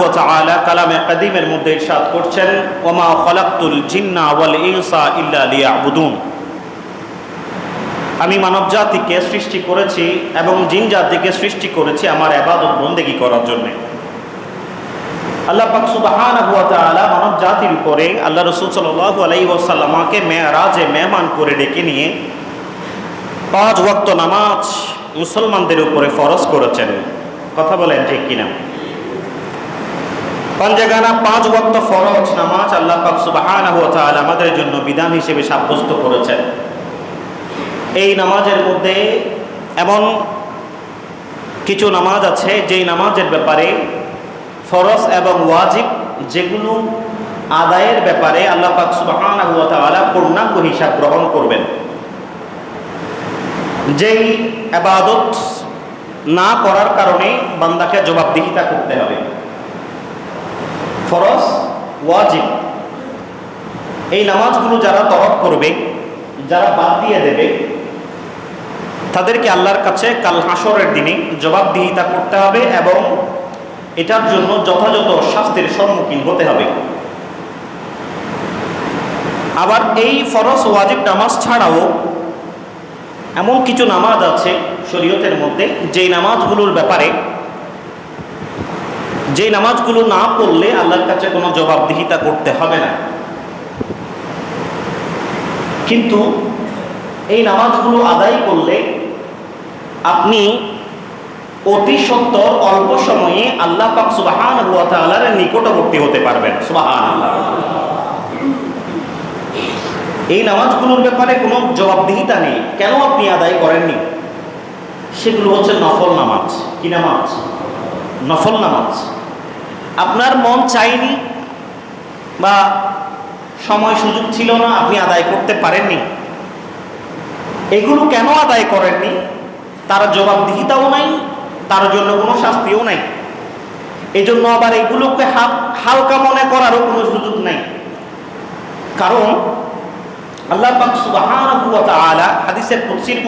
ওয়া তাআলা কালামে কাদিমের মধ্যে ইরশাদ করছেন, ওয়া মা খালাকতুল জিন্না ওয়াল ইনসা ইল্লা লিয়াবুদুন। আমি মানব জাতিকে সৃষ্টি করেছি এবং জিন জাতিকে সৃষ্টি করেছি আমার ইবাদত বন্দেগী করার জন্য। আল্লাহ পাক সুবহানাহু ওয়া তাআলা মানব জাতির উপরে আল্লাহ রাসূল সাল্লাল্লাহু আলাইহি ওয়াসাল্লামকে মেরাজে মেহমান করে ডেকে নিয়ে 5 ওয়াক্ত নামাজ মুসলমানদের উপরে ফরজ করেছেন। কথা বলেন ঠিক কিনা? পাঞ্জাগানা 5 ওয়াক্ত ফরজ নামাজ আল্লাহ পাক সুবহানাহু ওয়া তাআলা আমাদের জন্য বিধান হিসেবে সাব্যস্ত করেছেন। এই নামাজের মধ্যে এমন কিছু নামাজ আছে যেই নামাজের ব্যাপারে ফরজ এবং ওয়াজিব, যেগুলো আদায়ের ব্যাপারে আল্লাহ পাক সুবহানাহু ওয়া তাআলা পূর্ণাঙ্গ হিসাব গ্রহণ করবেন। যেই ইবাদত না করার কারণে বান্দাকে জবাবদিহিতা করতে হবে। ফরজ, ওয়াজিব, এই নামাজগুলো যারা তরক করবে, যারা বাদ দিয়ে দেবে, তাদেরকে আল্লাহর কাছে কাল হাসরের দিনে জবাবদিহিতা করতে হবে এবং এটার জন্য যথাযথ শাস্তির সম্মুখীন হতে হবে। আবার এই ফরজ ওয়াজিব নামাজ ছাড়াও এমন কিছু নামাজ আছে শরীয়তের মধ্যে যেই নামাজগুলোর ব্যাপারে, যেই নামাজগুলো না পড়লে আল্লাহর কাছে কোনো জবাবদিহিতা করতে হবে না, কিন্তু এই নামাজগুলো আদায় করলে আপনি অতি সত্বর অল্প সময়ে আল্লাহ পাক সুবহানাহু ওয়া তাআলার নিকটবর্তী হতে পারবেন। সুবহানাল্লাহ। এই নামাজগুলোর ব্যাপারে কোনো জবাবদিহিতা নেই, কেন আপনি আদায় করেননি? সেগুলো হচ্ছে নফল নামাজ। কি নামাজ? নফল নামাজ। আপনার মন চাইনি বা সময় সুযোগ ছিল না, আপনি আদায় করতে পারেননি। এগুলো কেন আদায় করেননি? তার জবাবদিহিতাও নাই, তার জন্য কোনো শাস্তিও নাই। এই জন্য আবার এগুলোকে হালকা মনে করারও কোনো সুযোগ নাই। কারণ আল্লাহ পাক সুবহানাহু ওয়া তাআলা হাদিসে কুদসির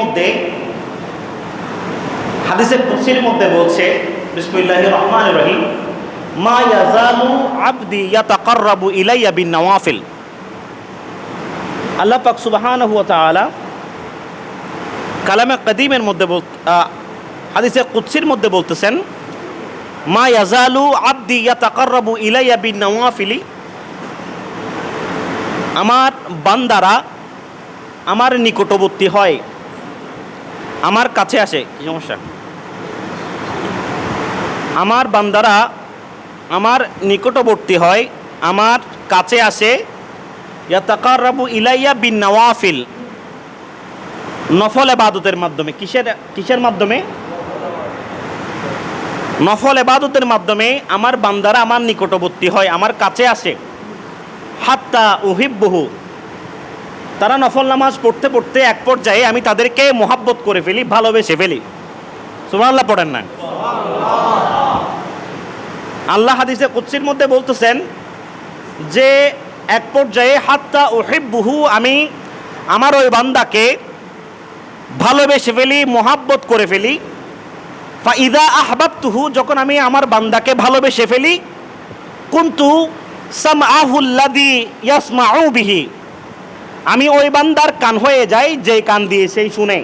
মধ্যে বলছে, বিসমিল্লাহির রহমানির রহিম, মা ইয়াজালু আবদি ইয়াতাকাররাবু ইলাইয়া বিন নওয়াফিল। আল্লাহ পাক সুবহানাহু ওয়া তাআলা কালামে কাদিমের মধ্যে হাদিসে কুদসির মধ্যে বলতেছেন, মা ইয়াজালু আবদি ইয়াতাকাররাবু ইলাইয়া বিন নওয়াফিলি, আমার বান্দারা আমার নিকটবর্তী হয়, আমার কাছে আসে। কি সমস্যা? আমার বান্দারা আমার নিকটবর্তী হয়, আমার কাছে আসে, ইয়াতাকাররাবু ইলাইয়া বিন নওয়াফিল, নফল ইবাদতের মাধ্যমে। কিসের মাধ্যমে? নফল ইবাদতের মাধ্যমে আমার বান্দারা আমার নিকটবর্তী হয়, আমার কাছে আসে। হাত্তা উহিব্বুহু, তারা নফল নামাজ পড়তে পড়তে এক পর্যায়ে আমি তাদেরকে মোহাব্বত করে ফেলি, ভালোবেসে ফেলি। সুবহানাল্লাহ পড়েন না? আল্লাহ হাদিসে কুদসির মধ্যে বলতেছেন যে এক পর্যায়ে হাত্তা উহিব্বুহু, আমি আমার ওই বান্দাকে ভালোবেসে ফেলি, মোহাব্বত করে ফেলি। ফাইদা আহবাবতুহু, যখন আমি আমার বান্দাকে ভালোবেসে ফেলি, কুনতু সামআহুল্লাযী ইয়াসমাউ বিহি, আমি ওই বান্দার কান হয়ে যাই যে কান দিয়ে সেই শুনে।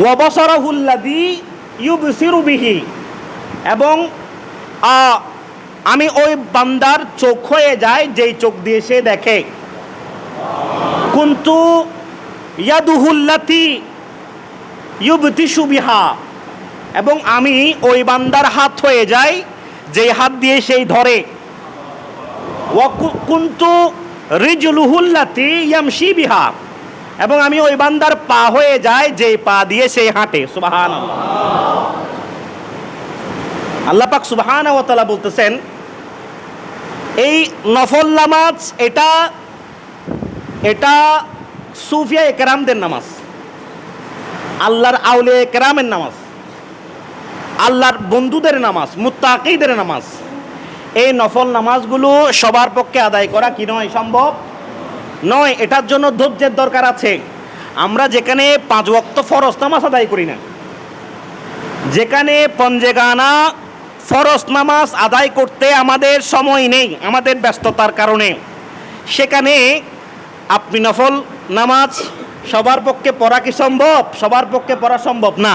ওয়া বাসারাহুল্লাযী ইউবসিরু বিহি, এবং আমি ওই বান্দার চোখ হয়ে যাই যেই চোখ দিয়ে সে দেখে। কুনতু ইয়াদুহুল্লাতী ইউবতিশু বিহা, এবং আমি ওই বান্দার হাত হয়ে যাই যেই হাত দিয়ে সেই ধরে। ওয়া কুনতু রিজলুহুল্লাতী ইয়ামশি বিহা, এবং আমি ওই বান্দার পা হয়ে যাই যেই পা দিয়ে সেই হাঁটে। সুবহানাল্লাহ। আল্লাহ পাক সুবহানাহু ওয়া তাআলা বলতেছেন, এই নফল নামাজ এটা সুফিয়া একরামদের নামাজ, আল্লাহর আউলিয়া একরামের নামাজ, আল্লাহর বন্ধুদের নামাজ, মুত্তাকিদের নামাজ। এই নফল নামাজগুলো সবার পক্ষে আদায় করা কি নয়? সম্ভব নয়। এটার জন্য ধৈর্যের দরকার আছে। আমরা যেখানে 5 ওয়াক্ত ফরজ নামাজ আদায় করি না, যেখানে পঞ্জেগানা ফরজ নামাজ আদায় করতে আমাদের সময় নেই, আমাদের ব্যস্ততার কারণে, সেখানে আপনি নফল নামাজ সবার পক্ষে পড়া কি সম্ভব? সবার পক্ষে পড়া সম্ভব না।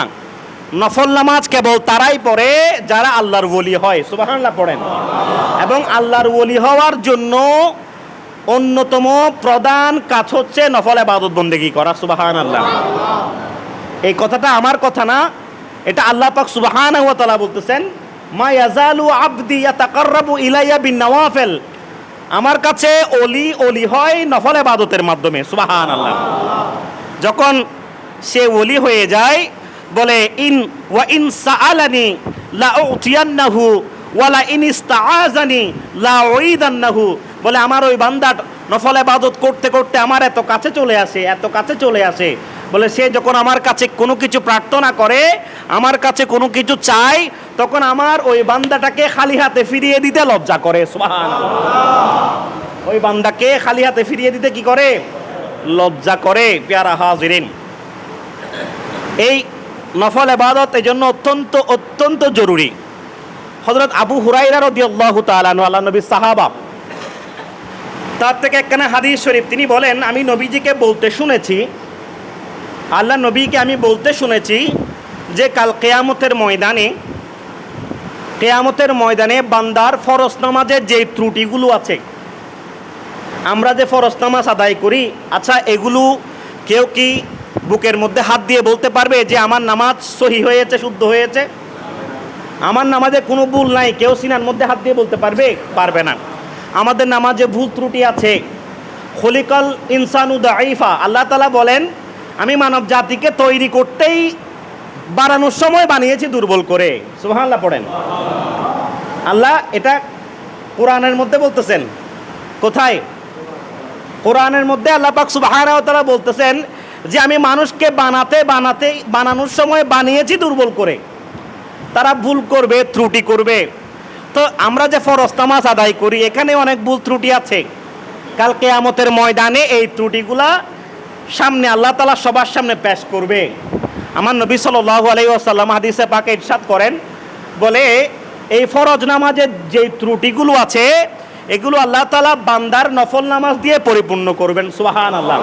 নফল নামাজ কেবল তারাই পড়ে যারা আল্লাহর ওলি হয়, সুবহানাল্লাহ পড়েন। এবং আল্লাহর ওলি হওয়ার জন্য অন্যতম প্রধান কাজ হচ্ছে নফল ইবাদত বন্দেগী করা, সুবহানাল্লাহ। এই কথাটা আমার কথা না, এটা আল্লাহ পাক সুবহানাহু ওয়া তাআলা বলতেছেন, মা ইয়াজালু আবদি ইয়াতাকাররাবু ইলাইয়া বিন-নওয়াফিল, আমার কাছে ওলি হয় নফল ইবাদতের মাধ্যমে, সুবহানাল্লাহ। যখন সে ওলি হয়ে যায় বলে ইন সাআলানি লা উতিয়ান্নাহু ওয়া লা ইন ইস্তাআযানি লা উইদান্নাহু, বলে আমার ওই বান্দা নফল ইবাদত করতে করতে আমার এত কাছে চলে আসে, বলে সে যখন আমার কাছে কোনো কিছু প্রার্থনা করে, আমার কাছে কোনো কিছু চায়, তখন আমার ওই বান্দাটাকে খালি হাতে ফিরিয়ে দিতে লজ্জা করে, সুবহানাল্লাহ। ওই বান্দাকে খালি হাতে ফিরিয়ে দিতে কি করে? লজ্জা করে। প্যারা হাজিরিন, এই নফল ইবাদত এই জন্য অত্যন্ত অত্যন্ত জরুরি। হযরত আবু হুরায়রা রাদিয়াল্লাহু তাআলা আনহু, আল্লাহর নবীর সাহাবা, তার থেকে একখানা হাদিস শরীফ, তিনি বলেন, আমি নবীজিকে বলতে শুনেছি, আল্লাহ নবীকে আমি বলতে শুনেছি যে কাল কেয়ামতের ময়দানে বান্দার ফরজ নামাজের যে ত্রুটিগুলো আছে, আমরা যে ফরজ নামাজ আদায় করি, আচ্ছা এগুলো কেউ কি বুকের মধ্যে হাত দিয়ে বলতে পারবে যে আমার নামাজ সহি হয়েছে, শুদ্ধ হয়েছে, আমার নামাজে কোনো ভুল নাই? কেউ সিনার মধ্যে হাত দিয়ে বলতে পারবে? পারবে না। আমাদের নামাজে ভুল ত্রুটি আছে। খলিকাল ইনসানু দাঈফা, আল্লাহ তাআলা বলেন আমি মানব জাতিকে তৈরি করতেই বানানোর সময় বানিয়েছি দুর্বল করে, সুবহানাল্লাহ পড়েন। আল্লাহ এটা কোরআনের মধ্যে বলতেছেন। কোথায়? কোরআনের মধ্যে আল্লাহ পাক সুবহানাহু ওয়া তাআলা বলতেছেন যে আমি মানুষকে বানানোর সময় বানিয়েছি দুর্বল করে। তারা ভুল করবে, ত্রুটি করবে। তো আমরা যে ফরজ নামাজ আদায় করি, এখানে অনেক ভুল ত্রুটি আছে। কাল কিয়ামতের ময়দানে এই ত্রুটিগুলা সামনে আল্লাহ তাআলা সবার সামনে পেশ করবে। আমার নবী সাল্লাল্লাহু আলাইহি ওয়াসাল্লাম হাদিসে পাকে ইরশাদ করেন, বলে এই ফরজ নামাজের যে ত্রুটিগুলো আছে, এগুলো আল্লাহ তাআলা বান্দার নফল নামাজ দিয়ে পরিপূর্ণ করবেন, সুবহানাল্লাহ।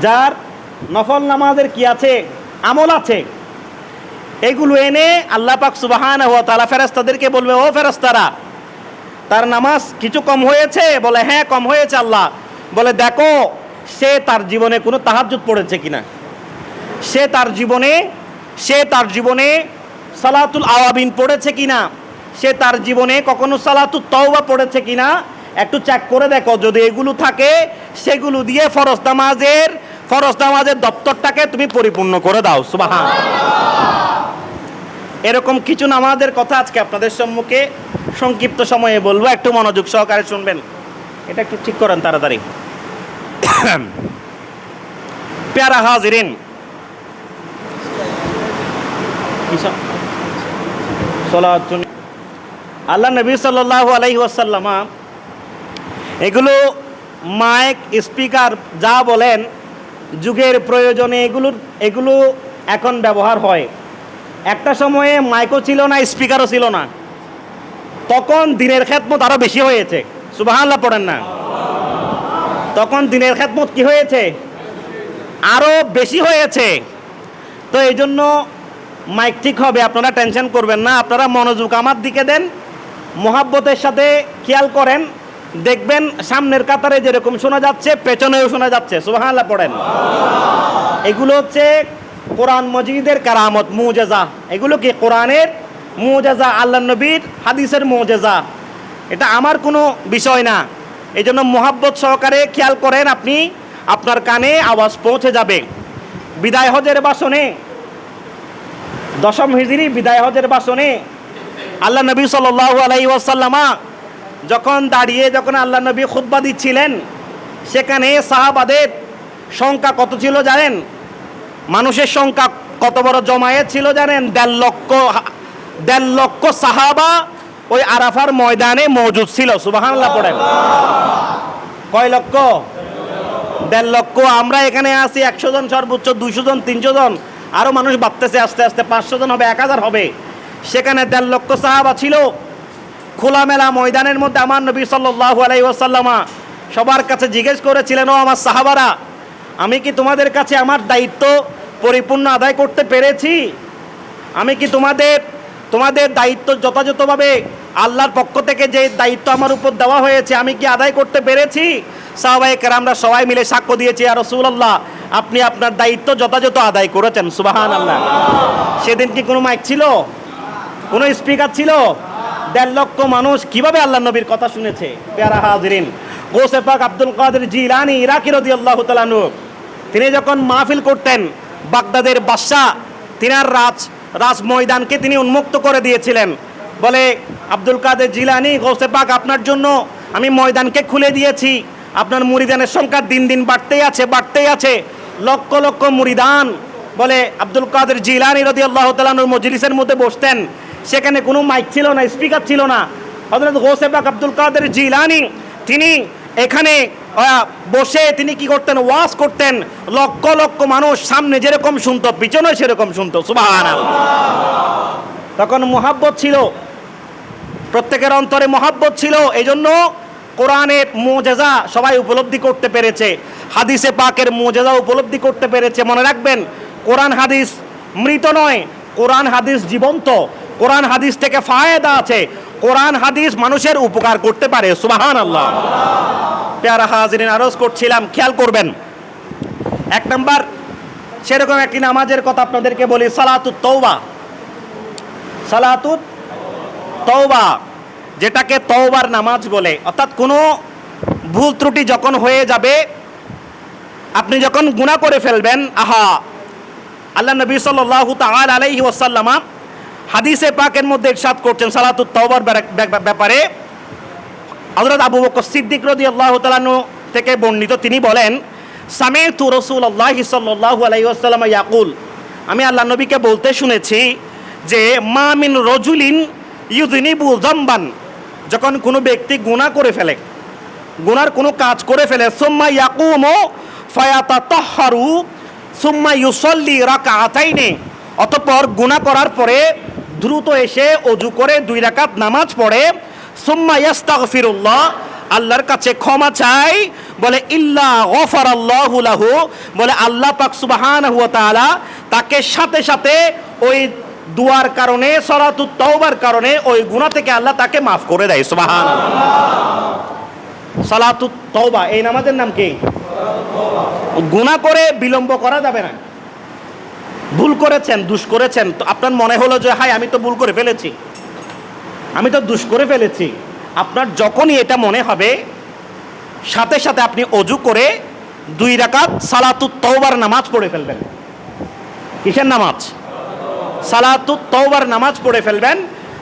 যার নফল নামাজের কি আছে? আমল আছে। এগুলো এনে আল্লাহ পাক সুবহানাহু ওয়া তাআলা ফেরেশতাদেরকে বলবে, ও ফেরেশতারা, তার নামাজ কিছু কম হয়েছে? বলে হ্যাঁ কম হয়েছে আল্লাহ। বলে দেখো সে তার জীবনে কোনো তাহাজ্জুদ পড়েছে কিনা, সে তার জীবনে সালাতুল আওয়াবিন পড়েছে কিনা, সে তার জীবনে কখনো সালাতুত তাওবা পড়েছে কিনা, একটু চেক করে দেখো। যদি এগুলো থাকে, সেগুলো দিয়ে ফরজ নামাজের দপ্তরটাকে তুমি পরিপূর্ণ করে দাও, সুবহানাল্লাহ। এরকম কিছু নামাজের কথা আজকে আপনাদের সম্মুখে সংক্ষিপ্ত সময়ে বলবো, একটু মনোযোগ সহকারে শুনবেন। এটা একটু ঠিক করেন তাড়াতাড়ি। প্যারা হাজিরিন, আল্লাহ নবী সাল্লাল্লাহু আলাইহি ওয়াসাল্লাম এগুলো মাইক স্পিকার যা বলেন, যুগের প্রয়োজনে এগুলো এখন ব্যবহার হয়। একটা সময়ে মাইকও ছিল না, স্পিকারও ছিল না, তখন দিনের খেদমত আরো বেশি হয়েছে, সুবহানাল্লাহ পড়েন না। তখন দিনের খেদমত কি হয়েছে? আরো বেশি হয়েছে। তো এই জন্য মাইক ঠিক হবে, আপনারা টেনশন করবেন না, আপনারা মনোযোগ আমার দিকে দেন, মোহাব্বতের সাথে খেয়াল করেন, দেখবেন সামনের কাতারে যেরকম শোনা যাচ্ছে পেছনেও শোনা যাচ্ছে, সুবহানাল্লাহ পড়েন। এগুলো হচ্ছে কোরআন মজিদের কারামত, মুজেজা। এগুলো কি? কোরআনের মুজেজা, আল্লাহর নবীর হাদিসের মুজেজা। এটা আমার কোনো বিষয় না। এই জন্য মোহাব্বত সহকারে খেয়াল করেন, আপনি আপনার কানে আওয়াজ পৌঁছে যাবে। বিদায় হজের ভাষণে, দশম হিজরি বিদায় হজের ভাষণে আল্লাহ নবী সাল্লাল্লাহু আলাইহি ওয়াসাল্লাম যখন আল্লাহ নবী খুতবা দিচ্ছিলেন, সেখানে সাহাবাদের সংখ্যা কত ছিল জানেন? মানুষের সংখ্যা কত বড় জমায়েত ছিল জানেন? 1.5 লক্ষ সাহাবা ওই আরাফার ময়দানে মওজুদ ছিল, সুবহানাল্লাহ পড়েন। কয় লক্ষ? 1.5 লক্ষ। আমরা এখানে আছি 100 জন, সর্বোচ্চ 200 জন, 300 জন, আরো মানুষ বাড়তেছে, আস্তে আস্তে 500 জন হবে, 1000 হবে। সেখানে 1.5 লক্ষ সাহাবা ছিল। খোলামেলা ময়দানের মধ্যে আমার নবী সাল্লাল্লাহু আলাইহি ওয়াসাল্লামা সবার কাছে জিজ্ঞেস করেছিলেন, ও আমার সাহাবারা, আমি কি তোমাদের কাছে আমার দায়িত্ব পরিপূর্ণ আদায় করতে পেরেছি? আমি কি তোমাদের দায়িত্ব যথাযথভাবে আল্লাহর পক্ষ থেকে যে দায়িত্ব আমার উপর দেওয়া হয়েছে আমি কি আদায় করতে পেরেছি? সাহাবায়ে কেরামরা সবাই মিলে সাক্ষ্য দিয়েছে, ইয়া রাসূলুল্লাহ, আপনি আপনার দায়িত্ব যথাযথ আদায় করেছেন। সুবহানাল্লাহ। সেদিন কি কোনো মাইক ছিল? কোনো স্পিকার ছিল? 1.5 লক্ষ মানুষ কিভাবে আল্লাহ নবীর কথা শুনেছে? প্যারা হাজিরিন, গৌসে পাক আব্দুল কাদের জিলানী ইরাকি রাদিয়াল্লাহু তাআলা আনহু তিনি যখন মাহফিল করতেন, বাগদাদের বাদশা তিনার রাজ ময়দানকে তিনি উন্মুক্ত করে দিয়েছিলেন। বলে, আব্দুল কাদের জিলানী, গৌসে পাক আপনার জন্য আমি ময়দানকে খুলে দিয়েছি। আপনার মুরিদানের সংখ্যা দিন দিন বাড়তেই আছে। লক্ষ লক্ষ মুরিদান বলে আব্দুল কাদের জিলানী রাদিয়াল্লাহু তাআলা আনহু মজলিসের মধ্যে বসতেন। সেখানে কোনো মাইক ছিল না, স্পিকার ছিল না। হযরত গৌসে পাক আব্দুল কাদের জিলানী তিনি এখানে বসে তিনি কি করতেন? ওয়াজ করতেন। লক্ষ লক্ষ মানুষ সামনে যেরকম শুনতো পিছনে সেরকম শুনতো। সুবহানাল্লাহ। তখন মুহাব্বত ছিল, প্রত্যেকের অন্তরে মুহাব্বত ছিল। এজন্য কোরআনের মুজিজা সবাই উপলব্ধি করতে পেরেছে, হাদিসে পাকের মুজিজা উপলব্ধি করতে পেরেছে। মনে রাখবেন, কোরআন হাদিস মৃত নয়, কোরআন হাদিস জীবন্ত। কোরআন হাদিস থেকে ফায়দা আছে, কোরআন হাদিস মানুষের উপকার করতে পারে। সুবহানাল্লাহ। প্যারা হাজিরিন, আরজ করছিলাম, খেয়াল করবেন। 1 নাম্বার সেরকম একটি নামাজের কথা আপনাদেরকে বলি, সালাতুত তওবা। সালাতুত তওবা, যেটাকে তওবার নামাজ বলে। অর্থাৎ কোনো ভুল ত্রুটি যখন হয়ে যাবে, আপনি যখন গুনাহ করে ফেলবেন, আল্লাহ নবী সাল্লাল্লাহু তাআলা আলাইহি ওয়াসাল্লাম হাদিসে পাকের মধ্যে ইরশাদ করছেন সালাতুত তওবার ব্যাপারে। হযরত আবু বকর সিদ্দিক রাদিয়াল্লাহু তাআলা আনহু থেকে বর্ণিত, তিনি বলেন, সামি'তু রাসূলুল্লাহি সাল্লাল্লাহু আলাইহি ওয়াসাল্লাম ইয়াকুল, আমি আল্লাহ নবীকে বলতে শুনেছি যে, মা মিন রাজুলিন ইউযনিবু যামবান, যখন কোনো ব্যক্তি গুনাহ করে ফেলে, গুনার কোনো কাজ করে ফেলে, সুম্মা ইয়াকুমু ফায়াতাতাহহারু সুম্মা ইউসাল্লি রাকাআতাইনি, অতঃপর গুনাহ করার পরে দ্রুত এসে ওযু করে 2 রাকাত নামাজ পড়ে, সুম্মা ইস্তাগফিরুল্লাহ, আল্লাহর কাছে ক্ষমা চাই, বলে ইল্লা গফারাল্লাহু লাহু, বলে আল্লাহ পাক সুবহানাহু ওয়া তাআলা তাকে সাথে সাথে ওই দুয়ার কারণে, সালাতুত তওবার কারণে ওই গুনাহ থেকে আল্লাহ তাকে মাফ করে দেয়। সুবহানাল্লাহ। সালাতুত তওবা, এই নামাজের নাম কি? গুনাহ করে বিলম্ব করা যাবে না। ভুল করেছেন, দুষ করেছেন, তো আপনার মনে হলো যে হায় আমি তো ভুল করে ফেলেছি, আমি তো দুষ করে ফেলেছি। আপনার যখনই এটা মনে হবে, সাথে সাথে আপনি ওযু করে 2 রাকাত সালাতুত তওবার নামাজ পড়ে ফেলবেন। কিসের নামাজ? সালাতুত তওবার নামাজ পড়ে ফেলবেন।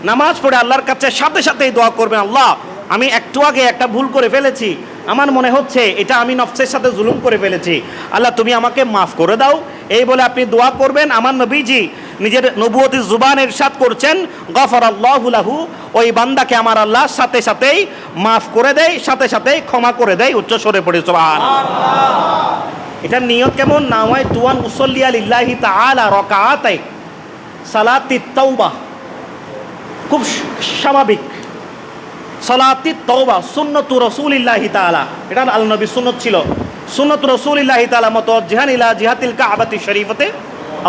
নামাজ পড়ে আল্লাহর কাছে সাথে সাথেই দোয়া করবেন, আল্লাহ, আমি একটু আগে একটা ভুল করে ফেলেছি, আমার মনে হচ্ছে এটা আমি নফসের সাথে জুলুম করে ফেলেছি, আল্লাহ তুমি আমাকে মাফ করে দাও। এই বলে আপনি দোয়া করবেন। আমার নবীজি নিজের নবুয়তি জুবানে ইরশাদ করছেন, গফারাল্লাহু লাহু, ওই বান্দাকে আমার আল্লাহ সাথে সাথেই মাফ করে দেয়, সাথে সাথেই ক্ষমা করে দেয়। উচ্চ স্বরে পড়ে সুবহানাল্লাহ। এটার নিয়ত কেমন? নাওয়াই তুয়ান উসাল্লিয়া লিল্লাহি তাআলা রাকাআতাই সালাতিত তাওবা, খুব স্বাভাবিক। সালাতিত তাওবা সুন্নাতু রাসূলিল্লাহি তাআলা, এটা আল্লাহর নবীর সুন্নাত ছিল। সুন্নাতু রাসূলিল্লাহি তাআলা মুতাওয়াজ্জিহান ইলা জিহাতিল কাবাতি শরীফাতে,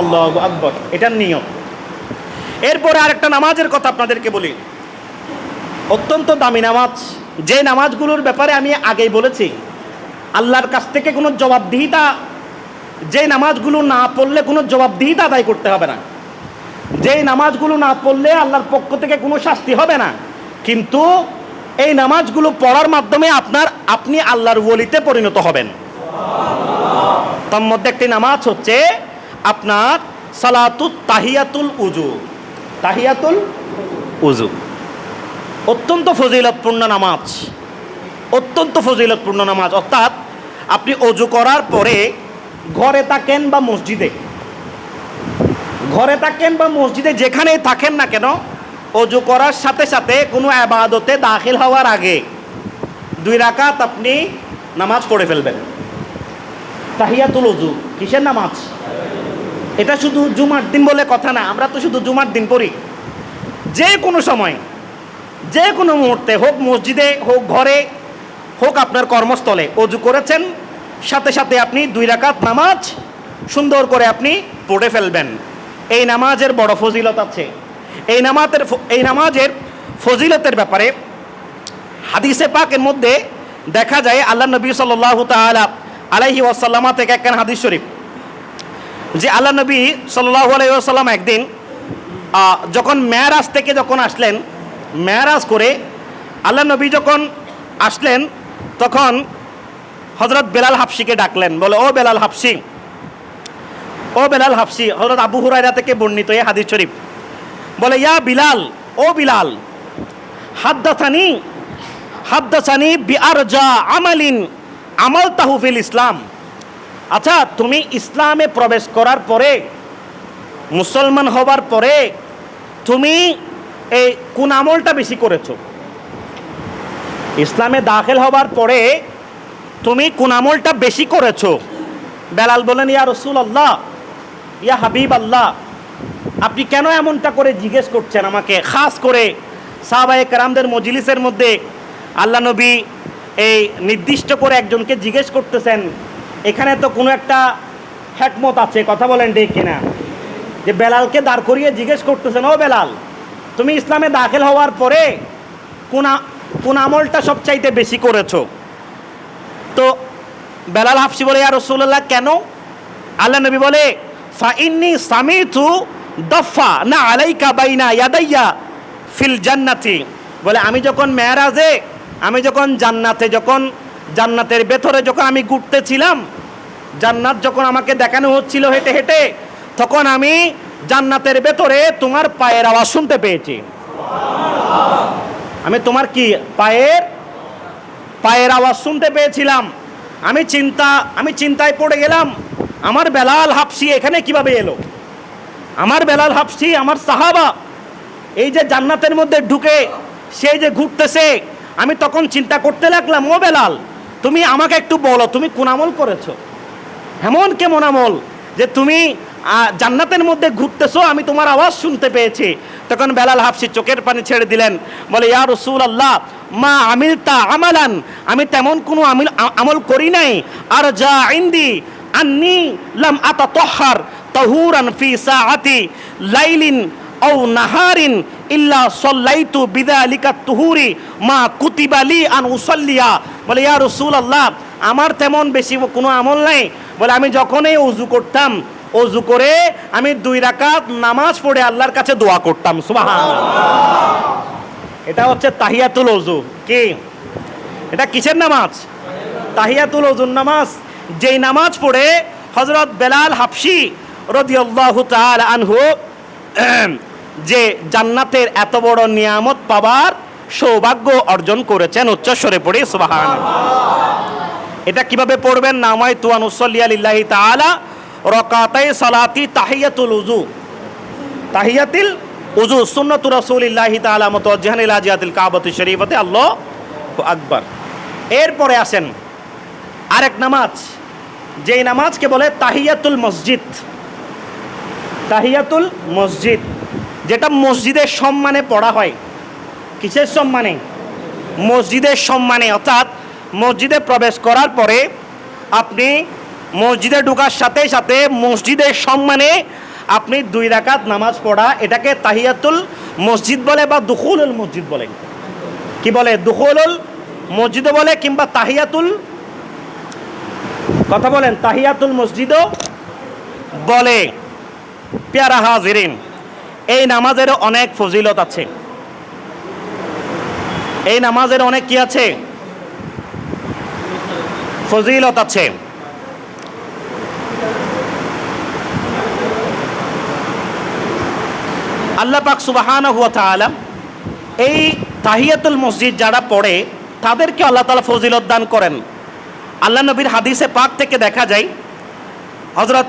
আল্লাহু আকবার, এটার নিয়ম। এরপরে আরেকটা নামাজের কথা আপনাদেরকে বলি, অত্যন্ত দামি নামাজ, যে নামাজগুলোর ব্যাপারে আমি আগেই বলেছি আল্লাহর কাছ থেকে কোনো জবাবদিহিতা, যে নামাজগুলো না পড়লে কোনো জবাবদিহিতা আদায় করতে হবে না, যে নামাজগুলো না পড়লে আল্লাহর পক্ষ থেকে কোনো শাস্তি হবে না, কিন্তু এই নামাজগুলো পড়ার মাধ্যমে আপনি আল্লাহর ওলিতে পরিণত হবেন। তার মধ্যে একটি নামাজ হচ্ছে আপনার সালাতুত তাহিয়াতুল উজু। তাহিয়াতুল উজু অত্যন্ত ফজিলতপূর্ণ নামাজ, অত্যন্ত ফজিলতপূর্ণ নামাজ। অর্থাৎ আপনি অজু করার পরে ঘরে থাকেন বা মসজিদে, যেখানেই থাকেন না কেন, অজু করার সাথে সাথে কোনো ইবাদতে দাখিল হওয়ার আগে 2 রাকাত আপনি নামাজ পড়ে ফেলবেন। তাহিয়াতুল উজু কিসের নামাজ? এটা শুধু জুমার দিন বলে কথা না, আমরা তো শুধু জুমার দিন পড়ি। যে কোনো সময়, যে কোনো মুহূর্তে, হোক মসজিদে, হোক ঘরে, হোক আপনার কর্মস্থলে, অজু করেছেন, সাথে সাথে আপনি 2 রাকাত নামাজ সুন্দর করে আপনি পড়ে ফেলবেন। এই নামাজের বড় ফজিলত আছে। এই নামাজের ফজিলতের ব্যাপারে হাদিসে পাকের মধ্যে দেখা যায়, আল্লাহ নবী সাল্লাল্লাহু তাআলা আলাইহি ওয়াসাল্লাম থেকে একখান হাদিস শরীফ, যে আল্লাহ নবী সাল্লাল্লাহু আলাইহি ওয়াসাল্লাম একদিন যখন মেরাজ থেকে যখন আসলেন, মেরাজ করে আল্লাহ নবী যখন আসলেন, তখন হযরত বেলাল হাবশিকে ডাকলেন, বলে ও বেলাল হাবশি, ও বেলাল হাবশি। হযরত আবু হুরায়রা থেকে বর্ণিত এই হাদিস শরীফ, বলে ইয়া বিলাল, ও বিলাল, হাদ্দাসানি বিআরজা আমালিন আমালতাহু ফিল ইসলাম। আচ্ছা, তুমি ইসলামে প্রবেশ করার পরে, মুসলমান হবার পরে তুমি এই কোন আমলটা বেশি করেছো? ইসলামে দাখিল হবার পরে তুমি কোন আমলটা বেশি করেছো? বেলাল বলেন, ইয়া রাসূলুল্লাহ, ইয়া হাবিব আল্লাহ, আপনি কেন এমনটা করে জিজ্ঞেস করছেন আমাকে? খাস করে সাহাবায়ে কেরামদের মজলিসের মধ্যে আল্লাহ নবী এই নির্দিষ্ট করে একজনকে জিজ্ঞেস করতেছেন, এখানে তো কোনো একটা হিকমত আছে, কথা বলেন ঠিক কিনা? যে বেলালকে দাঁড় করিয়ে জিজ্ঞেস করতেছেন, ও বেলাল, তুমি ইসলামে দাখিল হওয়ার পরে কোন আমলটা সবচাইতে বেশি করেছো? তো বেলাল হাবশি বলে, ইয়া রাসূলুল্লাহ, কেন? আল্লাহ নবী বলে, ফা ইন্নী সামিতু দফা না আলাইকা বাইনা ইয়াদাইয়া ফিল জান্নাতি। বলে আমি যখন মেরাজে, আমি যখন জান্নাতের ভেতরে যখন আমি ঘুরতেছিলাম, জান্নাত যখন আমাকে দেখানো হচ্ছিল হেঁটে হেঁটে, তখন আমি জান্নাতের ভেতরে তোমার পায়ের আওয়াজ শুনতে পেয়েছি। আমি তোমার কি পায়ের আওয়াজ শুনতে পেয়েছিলাম। আমি চিন্তায় পড়ে গেলাম, আমার বেলাল হাবশি এখানে কিভাবে এলো? আমার বেলাল হাবশি, আমার সাহাবা, এই যে জান্নাতের মধ্যে ঢুকে সেই যে ঘুরতেছে, আমি তখন চিন্তা করতে লাগলাম, ও বেলাল, তুমি আমাকে একটু বলো, তুমি কোন আমল করেছো? এমন কেমন আমল যে তুমি জান্নাতের মধ্যে ঘুরতেছো, আমি তোমার আওয়াজ শুনতে পেয়েছি? তখন বেলাল হাবশি চোখের পানি ছেড়ে দিলেন, বলে ইয়া রাসূলুল্লাহ, মা আমিলতা আমালান, আমি তেমন কোনো আমল করি নাই। আর যা ইনদি আন্নি লাম আতাতাহহার তাহুরান ফি সাআতি লাইলিন আও নাহারিন ইল্লা সাল্লাইতু বিযালিকা তুহুরি মা কুতিবা লি আন উসাল্লিয়া। বলে ইয়া রাসূলুল্লাহ, আমার তেমন বেশি কোনো আমল নাই। বলে আমি যখনই ওযু করতাম, ওযু করে আমি 2 রাকাত নামাজ পড়ে আল্লাহর কাছে দোয়া করতাম। সুবহানাল্লাহ। এটা হচ্ছে তাহিয়াতুল ওযু। কি এটা? কিসের নামাজ? তাহিয়াতুল ওযুর নামাজ। যেই নামাজ পড়ে হযরত বেলাল হাবশি রাদিয়াল্লাহু তাআলা আনহু যে জান্নাতের এত বড় নিয়ামত পাবার সৌভাগ্য অর্জন করেছেন। উচ্চস্বরে পড়ি সুবহানাল্লাহ। এটা কিভাবে পড়বেন? নামাইতু আন উসাল্লিয়া লিল্লাহি তাআলা রাকাতাই সালাতি তাহিয়াতুল ওযু। তাহিয়াতুল ওযু সুন্নাতু রাসূলিল্লাহি তাআলা মুতাওয়াজ্জিহান ইলা জিহাতিল কাবাতি শরীফাতি, আল্লাহু আকবার। এরপরে আসেন আরেক নামাজ, যেই নামাজকে বলে তাহিয়াতুল মসজিদ। তাহিয়াতুল মসজিদ, যেটা মসজিদের সম্মানে পড়া হয়। কিসের সম্মানে? মসজিদের সম্মানে। অর্থাৎ মসজিদে প্রবেশ করার পরে আপনি মসজিদে ঢোকার সাথে সাথে মসজিদের সম্মানে আপনি 2 রাকাত নামাজ পড়া, এটাকে তাহিয়াতুল মসজিদ বলে বা দুখুলুল মসজিদ বলে। কি বলে? দুখুলুল মসজিদ বলে, কিংবা তাহিয়াতুল, কথা বলেন, তাহিয়াতুল মসজিদও বলে। প্যারা হাজিরিন, এই নামাজের অনেক ফজিলত আছে। এই নামাজের অনেক কি আছে? ফজিলত আছে। আল্লাহ পাক সুবহানাহু ওয়া তাআলা এই তাহিয়াতুল মসজিদ যারা পড়ে তাদেরকে আল্লাহ তাআলা ফজিলত দান করেন। আল্লাহ নবীর হাদিসে পাক থেকে দেখা যায়, হযরত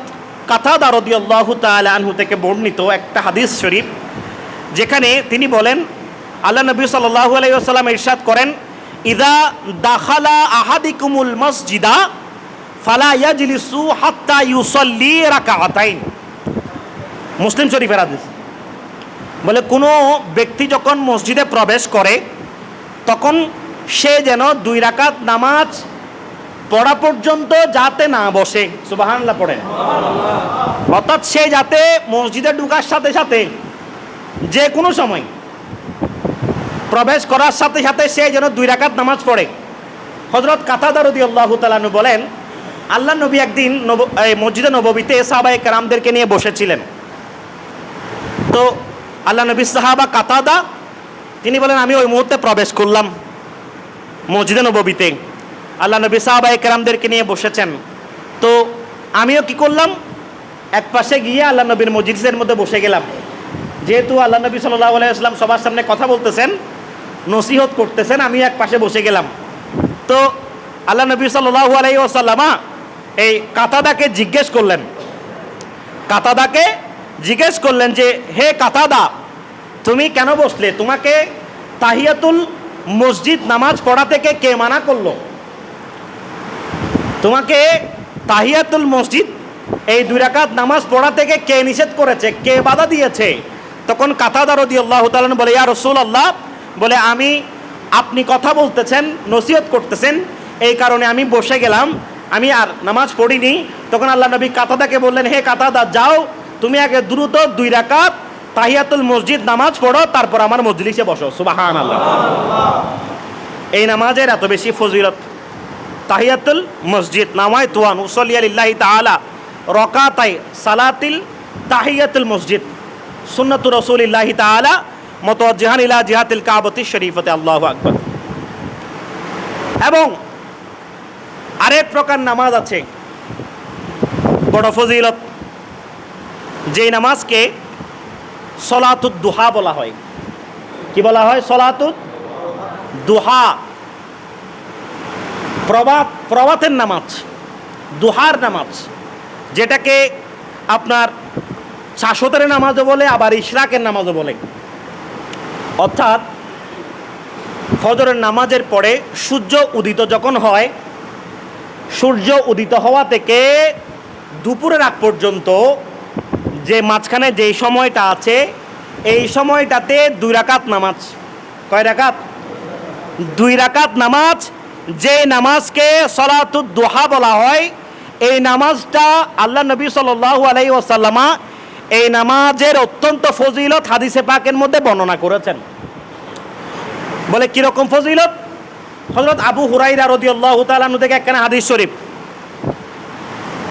কাতাদা রাদিয়াল্লাহু তাআলা আনহু থেকে বর্ণিত একটা হাদিস শরীফ, যেখানে তিনি বলেন, আল্লাহ নবী সাল্লাল্লাহু আলাইহি ওয়াসাল্লাম ইরশাদ করেন, ইযা দাখালা আহাদিকুমুল মসজিদা ফালা ইয়াজলিসু হাত্তা ইউসাল্লি রাকাতাইন। মুসলিম শরীফের হাদিস। বলে কোনো ব্যক্তি যখন মসজিদে প্রবেশ করে তখন সে যেন 2 রাকাত নামাজ পড়া পর্যন্ত যাতে না বসে। সুবহানাল্লাহ পড়েন। অর্থাৎ সে যাতে মসজিদে ঢোকার সাথে সাথে যে কোনো সময় প্রবেশ করার সাথে সাথে সে যেন 2 রাকাত নামাজ পড়ে। হযরত কাতাদা রাদিয়াল্লাহু তাআলা আনহু বলেন, আল্লাহ নবী একদিন মসজিদে নববীতে সাহাবায়ে কেরামদেরকে নিয়ে বসেছিলেন। তো আল্লাহ নবী সাহাবা কাতাদা তিনি বলেন, আমি ওই মুহূর্তে প্রবেশ করলাম মসজিদে নববীতে। আল্লাহ নবী সাহাবায়ে কেরামদেরকে নিয়ে বসেছেন। তো আমিও কি করলাম, এক পাশে গিয়ে আল্লাহ নবীর মজলিসের মধ্যে বসে গেলাম। যেহেতু আল্লাহ নবী সাল্লাল্লাহু আলাইহি ওয়াসাল্লাম সবার সামনে কথা বলতেছেন, নসিহত করতেছেন, আমি এক পাশে বসে গেলাম। তো আল্লাহ নবী সাল্লাল্লাহু আলাইহি ওয়াসাল্লাম এই কাতাদাকে জিজ্ঞেস করলেন যে, হে কাতাদা, তুমি কেন বসলে? তোমাকে তাহিয়াতুল মসজিদ নামাজ পড়া থেকে কে মানা করলো? তোমাকে তাহিয়াতুল মসজিদ এই 2 রাকাত নামাজ পড়া থেকে কে নিষেধ করেছে, কে বাধা দিয়েছে? তখন কাতাদা রাদিয়াল্লাহু তাআলা বলে, ইয়া রাসূলুল্লাহ, বলে আপনি কথা বলতেছেন, নসিহত করতেছেন, এই কারণে আমি বসে গেলাম, আমি আর নামাজ পড়িনি। তখন আল্লাহ নবী কাতাদাকে বললেন, হে কাতাদা, যাও তুমি আগে দ্রুত 2 রাকাত তাহিয়াতুল মসজিদ নামাজ পড়ো, তারপর আমার মজলিসে বসো। সুবহানাল্লাহ। এই নামাজের এত বেশি ফজিলত। তাহিয়াতুল মসজিদ, নাওয়াইতু আন উসাল্লি লিল্লাহি তাআলা রাকাতাই সালাতিল তাহিয়াতুল মসজিদ সুন্নাতু রাসূলিল্লাহি তাআলা মুতাওয়াজ্জিহান ইলা জিহাতিল কাবাতি শরীফাতে। আল্লাহু আকবার। এবং আরেক প্রকার নামাজ আছে বড় ফজিলত, যেই নামাজকে সলাতুদ দুহা বলা হয়। কি বলা হয়? সলাতুদ দুহা, প্রভাতের নামাজ, দুহার নামাজ, যেটাকে আপনার শাসতের নামাজও বলে, আবার ইশরাকের নামাজও বলে। অর্থাৎ ফজরের নামাজের পরে সূর্য উদিত যখন হয়, সূর্য উদিত হওয়া থেকে দুপুরের আগ পর্যন্ত যে মাঝখানে যেই সময়টা আছে, এই সময়টাতে 2 রাকাত নামাজ। কয় রাকাত? 2 রাকাত নামাজ, যে নামাজকে সলাতুদ দুহা বলা হয়। এই নামাজটা আল্লাহ নবী সাল্লাল্লাহু আলাইহি ওয়াসাল্লাম এই নামাজের অত্যন্ত ফজিলত হাদিসে পাকের মধ্যে বর্ণনা করেছেন। বলে কিরকম ফজিলত? হযরত আবু হুরায়রা রাদিয়াল্লাহু তাআলা আনহু থেকে একখানা হাদিস শরীফ,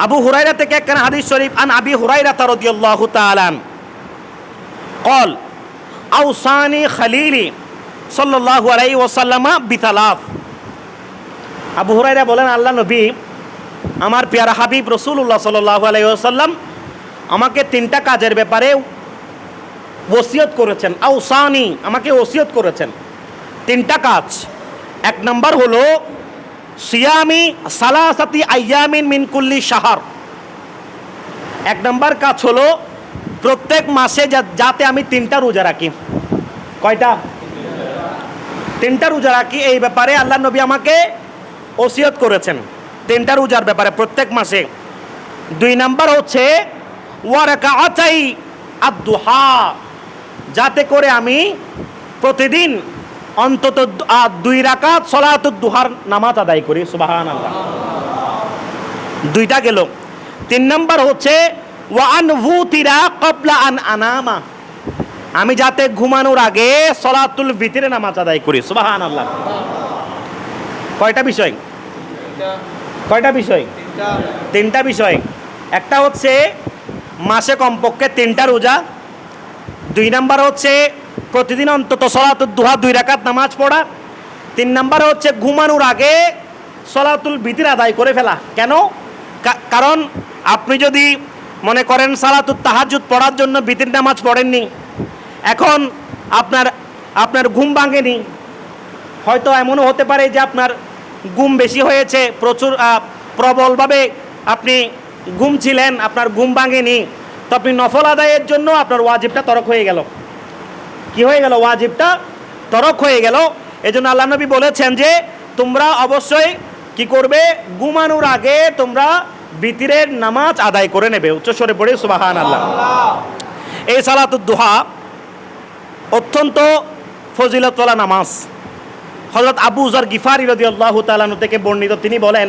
আবু হুরায়রা থেকে একখানা হাদিস শরীফ, আন আবি হুরায়রা রাদিয়াল্লাহু তাআলা قال আওসানি খলিলি সাল্লাল্লাহু আলাইহি ওয়াসাল্লাম বিথালাথ। আবু হুরায়রা বলেন, আল্লাহ নবী আমার প্যারা হাবিব রাসূলুল্লাহ সাল্লাল্লাহু আলাইহি ওয়াসাল্লাম আমাকে 3টা কাজের ব্যাপারে ওসিয়ত করেছেন। আওসানি, আমাকে ওসিয়ত করেছেন 3টা কাজ। 1 নম্বর হলো সিয়ামি সালাসাতি আইয়ামিন মিন কুল্লি শাহর। 1 নম্বর কাজ হলো প্রত্যেক মাসে যাতে আমি 3টা রোজা রাখি। কয়টা? 3টা রোজা রাখি। এই ব্যাপারে আল্লাহ নবী আমাকে ওসিয়ত করেছেন 3টা রোজার ব্যাপারে প্রত্যেক মাসে। 2 নম্বর হচ্ছে ওয়া রাকাআতাই আদ-দুহা, যাতে করে আমি প্রতিদিন অন্তত 2 রাকাত সলাতুদ দুহার নামাজ আদায় করি। সুবহানাল্লাহ। 2টা গেল। 3 নম্বর হচ্ছে ওয়া আনহুতিরা ক্বাবলা আন আনামা, আমি যাতে ঘুমানোর আগে সলাতুল ভিতরে নামাজ আদায় করি। সুবহানাল্লাহ। কয়টা বিষয়? কয়টা বিষয়? 3টা বিষয়। একটা হচ্ছে মাসে কমপক্ষে 3টা রোজা। 2 নম্বর হচ্ছে প্রতিদিন অন্তত সলাতুল দুহা 2 রাকাত নামাজ পড়া। 3 নম্বর হচ্ছে ঘুমানোর আগে সলাতুল ভিতর আদায় করে ফেলা। কেন? কারণ আপনি যদি মনে করেন সালাতুত তাহাজ্জুদ পড়ার জন্য ভিতর নামাজ পড়েননি, এখন আপনার ঘুম ভাঙেনি, হয়তো এমনও হতে পারে যে আপনার ঘুম বেশি হয়েছে, প্রবলভাবে আপনি ঘুম ছিলেন, আপনার ঘুম ভাঙেনি, তো আপনি নফল আদায়ের জন্য আপনার ওয়াজিবটা তরক হয়ে গেল। কি হয়ে গেল? ওয়াজিবটা তরক হয়ে গেল। এজন্য আল্লাহ নবী বলেছেন যে তোমরা অবশ্যই কি করবে? ঘুমানোর আগে তোমরা ভিতরের নামাজ আদায় করে নেবে। উচ্চস্বরে পড়ে সুবহানাল্লাহ। এই সালাতুদ দুহা অত্যন্ত ফজিলতওয়ালা নামাজ। হযরত আবু যর গিফারি রাদিয়াল্লাহু তাআলা আনহু থেকে বর্ণিত, তিনি বলেন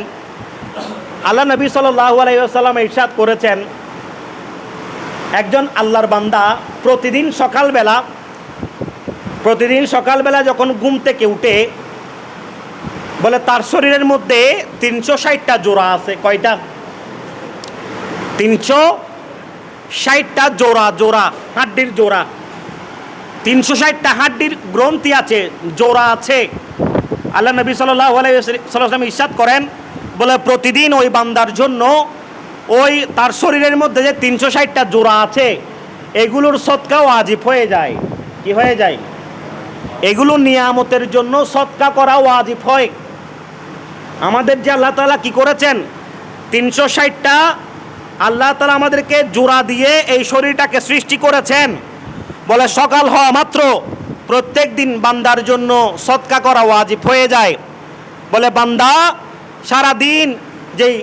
আল্লাহ নবী সাল্লাল্লাহু আলাইহি ওয়াসাল্লাম ইরশাদ করেছেন, একজন আল্লাহর বান্দা প্রতিদিন সকালবেলা যখন ঘুম থেকে উঠে, বলে তার শরীরের মধ্যে 360টা জোড়া আছে। কয়টা? 360টা জোড়া, হাড্ডির জোড়া। 360টা হাড্ডির গ্রন্থি আছে, জোড়া আছে। আল্লাহ নবী সাল্লাল্লাহু আলাইহি ওয়াসাল্লাম ইরশাদ করেন, বলে প্রতিদিন ওই বান্দার জন্য ওই তার শরীরের মধ্যে যে 360টা জোড়া আছে, এগুলোর সদকা ওয়াজিব হয়ে যায়। কি হয়ে যায়? এগুলো নিয়ামতের জন্য সদকা করা ওয়াজিব হয়। আমাদের যে আল্লাহ তাআলা কি করেছেন, 360টা আল্লাহ তাআলা আমাদেরকে জোড়া দিয়ে এই শরীরটাকে সৃষ্টি করেছেন। বলে সকাল হওয়া মাত্র প্রত্যেক দিন বান্দার জন্য সদকা করা ওয়াজিব হয়ে যায়। বলে বান্দা সারা দিন যেই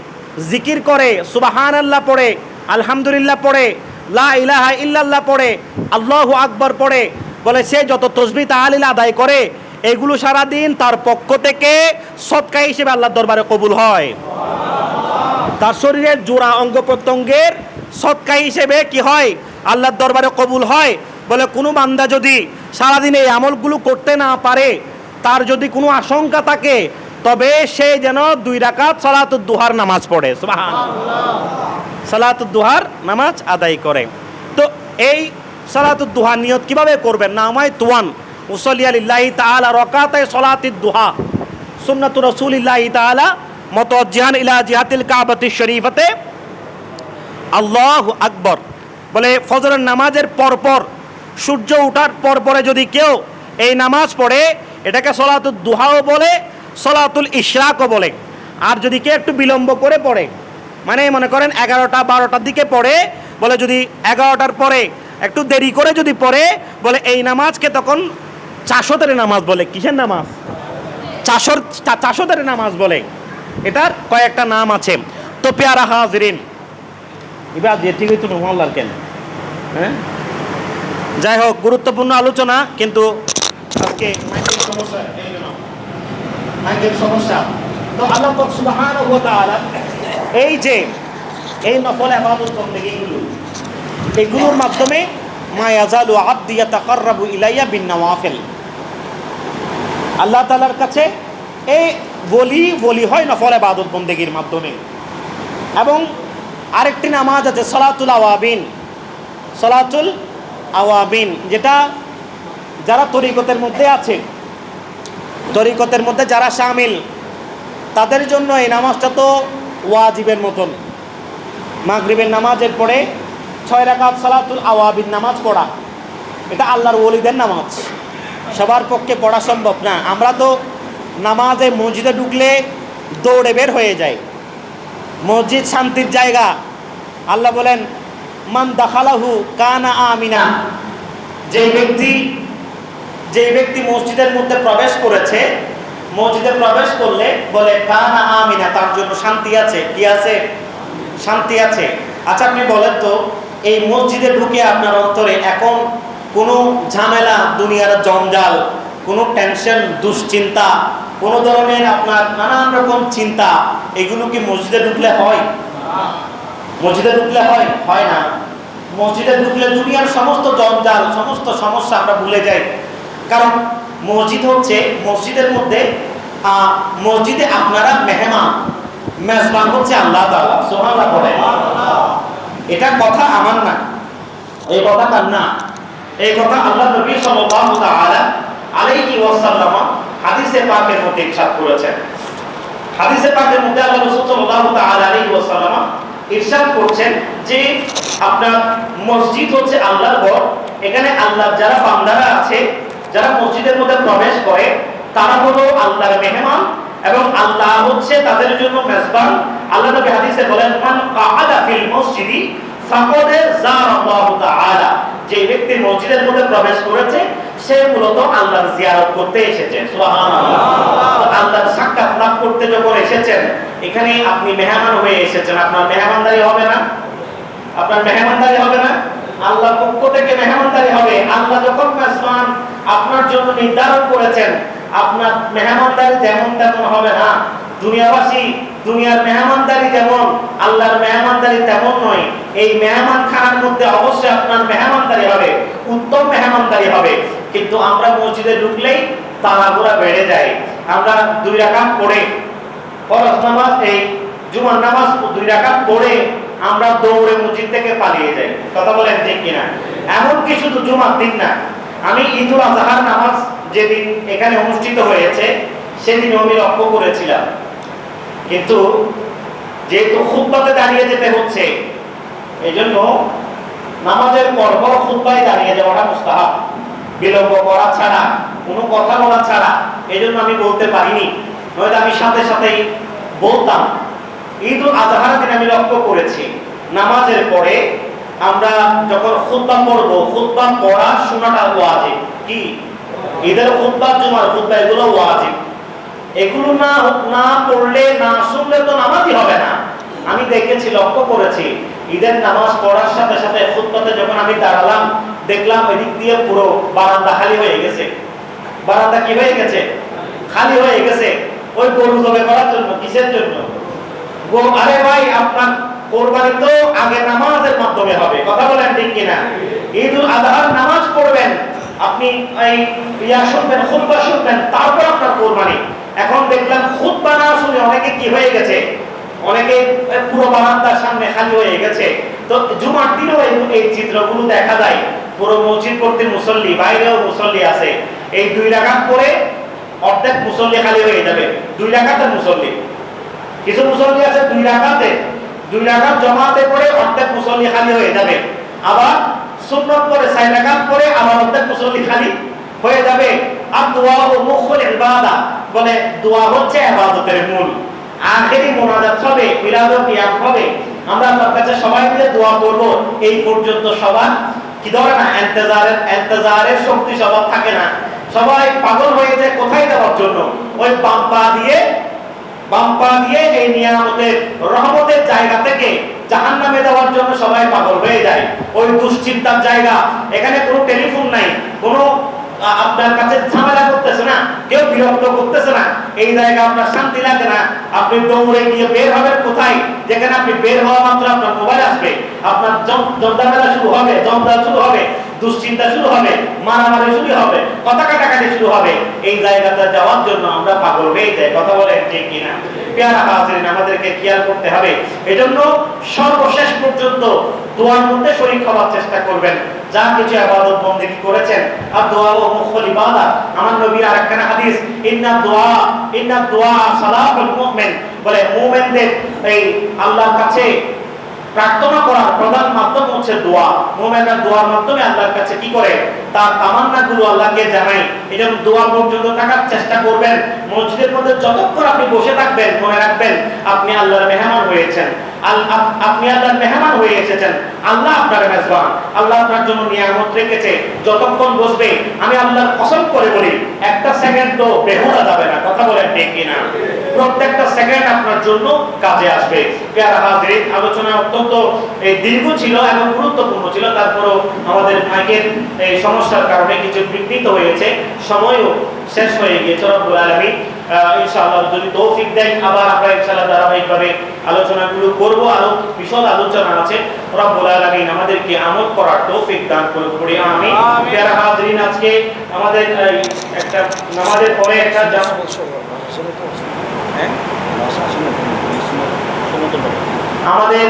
জিকির করে, সুবহানাল্লাহ পড়ে, আলহামদুলিল্লাহ পড়ে, লা ইলাহা ইল্লাল্লাহ পড়ে, আল্লাহু আকবার পড়ে, বলে সে যত তাসবিহ তাহলিল আদায় করে, এগুলো সারা দিন তার পক্ষ থেকে সদকা হিসেবে আল্লাহর দরবারে কবুল হয়। তার শরীরের জোড়া অঙ্গ প্রত্যঙ্গের সদকা হিসেবে কি হয়? আল্লাহর দরবারে কবুল হয়। বলে কোনো বান্দা যদি সারাদিন এই আমলগুলো করতে না পারে, তার যদি কোনো আশঙ্কা থাকে, তবে সে যেন 2 রাকাত সালাতুদ দুহার নামাজ পড়ে। সুবহানাল্লাহ। সালাতুদ দুহার নামাজ আদায় করে। তো এই সালাতুদ দুহা নিয়ত কিভাবে করবেন? নামায় তুয়ান উসল্লি লিল্লাহি তাআলা রাকাতায় সালাতুদ দুহা সুন্নাতু রাসূলিল্লাহি তাআলা মুতাওয়াজ্জিহান ইলা জিহাতিল কাবাতিশ শরীফাতে আল্লাহু আকবার। বলে ফজরের নামাজের পরপর, সূর্য ওঠার পরপরে যদি কেউ এই নামাজ পড়ে, এটাকে সালাতুদ দুহাও বলে, সালাতুল ইশরাকও বলে। আর যদি কেউ একটু বিলম্ব করে পড়ে, মানে মনে করেন 11টা 12টার দিকে পড়ে, বলে যদি 11টার পরে একটু দেরি করে যদি পড়ে, বলে এই নামাজকে তখন চাশতের নামাজ বলে। কিসের নামাজ? চাশতের নামাজ বলে। এটার কয়েকটা নাম আছে। তো পেয়ারা হাজরিন, এবার যে ঠিক হইতো মোহাম্মদ কেন, হ্যাঁ যাই হোক, গুরুত্বপূর্ণ আলোচনা, কিন্তু আজকে সমস্যা। তো আল্লাহ পাক সুবহানাহু ওয়া তাআলা এই যে এই নফল ইবাদত বন্দেগীগুলো, এগুলোর মাধ্যমে মা ইয়াজালু আবদি ইয়াতাকাররাবু ইলাইয়া বিন নওয়াফিল, আল্লাহ তাআলার কাছে এই বলি হয় নফল ইবাদত বন্দেগীর মাধ্যমে। এবং আরেকটি নামাজ আছে সালাতুল আওয়াবিন, যেটা যারা তরিকতের মধ্যে আছে, তরিকতের মধ্যে যারা শামিল, তাদের জন্য এই নামাজটা তো ওয়াজিবের মতন। মাগরিবের নামাজের পরে 6 রাকাত সালাতুল আওয়াবিন নামাজ পড়া, এটা আল্লাহর ওলিদের নামাজ। সবার পক্ষে পড়া সম্ভব না। আমরা তো নামাজে মসজিদে ঢুকলে দৌড়ে বের হয়ে যায়। মসজিদ শান্তির জায়গা। আল্লাহ বলেন মান দাখালাহু কানা আমিনা, যে ব্যক্তি মসজিদের মধ্যে প্রবেশ করেছে, মসজিদে প্রবেশ করলে বলে কানা আমিনা, তার জন্য শান্তি আছে। কি আছে? শান্তি আছে। আচ্ছা আপনি বলেন তো, এই মসজিদে ঢুকে আপনার অন্তরে এখন কোনো ঝামেলা, দুনিয়ার জঞ্জাল, কোনো টেনশন, দুশ্চিন্তা, কোনো ধরনের আপনার নানান রকম চিন্তা, এগুলো কি মসজিদে ঢুকলে হয়? মসজিদে ঢুকলে হয় না। মসজিদে ঢুকলে দুনিয়ার সমস্ত জঞ্জাল, সমস্ত সমস্যা আমরা ভুলে যাই। কারণ মসজিদ হচ্ছে, মসজিদের মধ্যে মসজিদে আপনারা মেজবান হচ্ছে আল্লাহ তাআলা। সুবহানাল্লাহ বলে। এটা কথা আমার না, এই কথা কার না, এই কথা আল্লাহ নবী সাল্লাল্লাহু তাআলা আলাইহি ওয়াসাল্লাম হাদিসে পাকের মধ্যে ইরশাদ করেছেন। হাদিসে পাকের মধ্যে আল্লাহ রাসূল সাল্লাল্লাহু তাআলা আলাইহি ওয়াসাল্লাম ইরশাদ করছেন যে আপনার মসজিদ হচ্ছে আল্লাহর ঘর। এখানে আল্লাহর যারা বান্দারা আছে, যারা মসজিদের মধ্যে প্রবেশ করে, তারা হলো আল্লাহর মেহমান এবং আল্লাহ হচ্ছে তাদের জন্য মেজবান। আল্লাহ নবী হাদিসে বলেন মান কাআদা ফিল মসজিদি ফাকাদ যারাল্লাহু তাআলা, যে ব্যক্তি মসজিদের মধ্যে প্রবেশ করেছে সে মূলত আল্লাহর জিয়ারত করতে এসেছে। সুবহানাল্লাহ। আল্লাহর সাক্ষাৎ লাভ করতে যখন এসেছেন, এখানে আপনি মেহমান হয়ে এসেছেন, আপনার মেহমানদারি হবে না? আপনার মেহমানদারি হবে না? আল্লাহ পক্ষ থেকে মেহমানদারি হবে। আল্লাহ যখন মেজবান আপনার জন্য নির্ধারণ করেছেন, আপনার মেহমানদারি যেমন তেমন হবে না। দুনিয়াবাসী, দুনিয়ার মেহমানদারি যেমন, আল্লাহর মেহমানদারি তেমন নয়। এই মেহমান খানার মধ্যে অবশ্যই আপনার মেহমানদারি হবে, উত্তম মেহমানদারি হবে। কিন্তু আমরা মসজিদে ঢুকলেই তাড়াহুড়া বেড়ে যায়। আমরা 2 রাকাত পড়ে ফরজ নামাজ, এই জুমার নামাজ 2 রাকাত পড়ে আমরা দৌড়ে মসজিদ থেকে পালিয়ে যাই। কথা বলেন ঠিক কিনা? এমনকি শুধু জুমার দিন না, আমি ঈদুল আজহার নামাজ যেদিন এখানে অনুষ্ঠিত হয়েছে সেদিন আমি লক্ষ্য করেছিলাম, কিন্তু যেহেতু খুতবাতে দাঁড়িয়ে যেতে হচ্ছে, এই জন্য নামাজের পর পর খুতবায় দাঁড়িয়ে যাওয়াটা মুস্তাহাব, বিলম্ব করা ছাড়া, কোনো কথা বলা ছাড়া। এই জন্য আমি বলতে পারিনি, নয়তো আমি সাথে সাথেই বলতাম। ঈদুল আজহার দিন আমি লক্ষ্য করেছি নামাজের পরে আমরা যখন খুতবা পড়ব, খুতবা পড়া শোনাটা ওয়াজিব। কি ঈদের খুতবা, জুমার খুতবা এগুলো ওয়াজিব। এগুলো না পড়লে, না শুনলে তো নামাজই হবে না। আমি দেখেছি, লক্ষ্য করেছি, ঈদের নামাজ পড়ার সাথে সাথে খুতবাতে যখন আমি দাঁড়ালাম, দেখলাম এদিক দিয়ে পুরো বারান্দা খালি হয়ে গেছে। বারান্দা কি হয়ে গেছে? খালি হয়ে গেছে। ওই গরু জবে করার জন্য। কিসের জন্য? আরে ভাই, আপনার কোরবানি তো আগে নামাজের মাধ্যমে হবে। কথা বলেন ঠিক কিনা? ঈদুল আজহার নামাজ পড়বেন, আপনি এই শুনবেন, খুতবা শুনবেন, তারপর আপনার কোরবানি। এখন দেখলাম খুতবা না শুনে অনেকে কি হয়ে গেছে, অনেকে পুরো বারান্দার সামনে খালি হয়ে গেছে। তো জুমার দিনেও এই চিত্রগুলো দেখা যায়। পুরো মসজিদ ভর্তি মুসল্লি, বাইরেও মুসল্লি আছে। এই 2 রাকাত পরে অর্ধেক মুসল্লি খালি হয়ে যাবে। 2 রাকাতের মুসল্লি, কিছু মুসল্লি আছে 2 রাকাত জমাতে পড়ে অর্ধেক মুসল্লি খালি হয়ে যাবে। আবার সুন্নত পরে 4 রাকাত পরে আবার অর্ধেক মুসল্লি খালি হয়ে যাবে। আর দোয়া ও মুখুল ইবাদত, বলে দোয়া হচ্ছে ইবাদতের মূল। আখেরি মোনাজাত হবে, মিলাদ ও কিয়াম হবে। আমরা আল্লাহর কাছে সবাই মিলে দোয়া করব। এই পর্যন্ত সবার কি ধরে না, ইন্তজারের শক্তি সবার থাকে না। সবাই পাগল হয়ে যায় কোথায় যাওয়ার জন্য? ওই বাম পা দিয়ে এই নিয়ামতের, রহমতের জায়গা থেকে জাহান্নামে যাওয়ার জন্য সবাই পাগল হয়ে যায়। ওই দুশ্চিন্তার জায়গা, এখানে কোনো টেলিফোন নাই, কোনো আপনার কাছে ঝামেলা করতেছে না, কেউ বিরক্ত করতেছে না। এই জায়গা আপনার শান্তি লাগে না। আপনি দৌড়ে গিয়ে বের হবেন কোথায়? যেখানে আপনি বের হওয়া মাত্র আপনার মোবাইল আসবে, আপনার জমদামেলা শুরু হবে, জমদাল শুরু হবে, দুশ্চিন্তা শুরু হবে, মারামারি শুরু হবে, কথা কাটাকাটি শুরু হবে। এই জায়গাটা যাওয়ার জন্য আমরা পাগল হয়ে যাই। কথা বলেন ঠিক কিনা? পেয়ারা হাজিরিন, আমাদেরকে খেয়াল করতে হবে। এজন্য সর্বশেষ পর্যন্ত দোয়ার মধ্যে শরীক হওয়ার চেষ্টা করবেন। যা কিছু ইবাদত বন্দেগী করেছেন, আর দোয়া ও মুখুল ইবাদত। আমার নবীর আরেকখানা হাদিস, ইন্না দুআ সালাহুল মুমিন, বলে মুমিনদের এই আল্লাহর কাছে প্রার্থনা করার প্রধান মাধ্যম হচ্ছে দোয়া। মুমিনরা দোয়ার মাধ্যমে আল্লাহর কাছে কি করে? তার তামান্নাগুলো আল্লাহকে জানায়। এজন্য দোয়া পর্যন্ত থাকার চেষ্টা করবেন। মসজিদের মধ্যে যতক্ষণ আপনি বসে থাকবেন, মনে রাখবেন আপনি আল্লাহর মেহমান হয়েছেন। আপনি আল্লাহর মেহমান হয়ে এসেছেন। আল্লাহ আপনার মেজবান, আল্লাহ আপনার জন্য নিয়ামত রেখেছে। যতক্ষণ বসবে, আমি আল্লাহর কসম করে বলি, একটা সেকেন্ড তো বেহুদা যাবে না। কথা বলেন ঠিক কিনা? প্রত্যেকটা সেকেন্ড আপনার জন্য কাজে আসবে। পেয়ারা হাজিরিন, আলোচনা অত্যন্ত দীর্ঘ ছিল এবং গুরুত্বপূর্ণ ছিল। তারপরও আমাদের মাইকের এই সমস্যার কারণে কিছু বিঘ্নিত হয়েছে, সময়ও শেষ হয়ে গিয়েছে। রব্বুল আলামিন ইনশাআল্লাহ যদি তৌফিক দেন, আবার আমরা ইনশাআল্লাহ ধারাবাহিকভাবে আলোচনাগুলো করব। আরো বিশদ আলোচনা আছে। রব্বুল আলামিন আমাদেরকে আমল করার তৌফিক দান করুন, পড়ি আমিন। পেয়ারা হাজিরিন, আজকে আমাদের একটা নামাজের পরে একটা আমাদের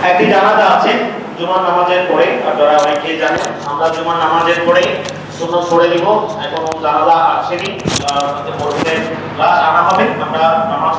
একটি জানাজা আছে জুমার নামাজের পরে। আপনারা অনেকে জানেন আমরা জুমার নামাজের পরে সুন্নাত পড়ে দিব। এখনো জানাজা আসেনি, পড়তে ক্লাস আনা হবে। আমরা নামাজ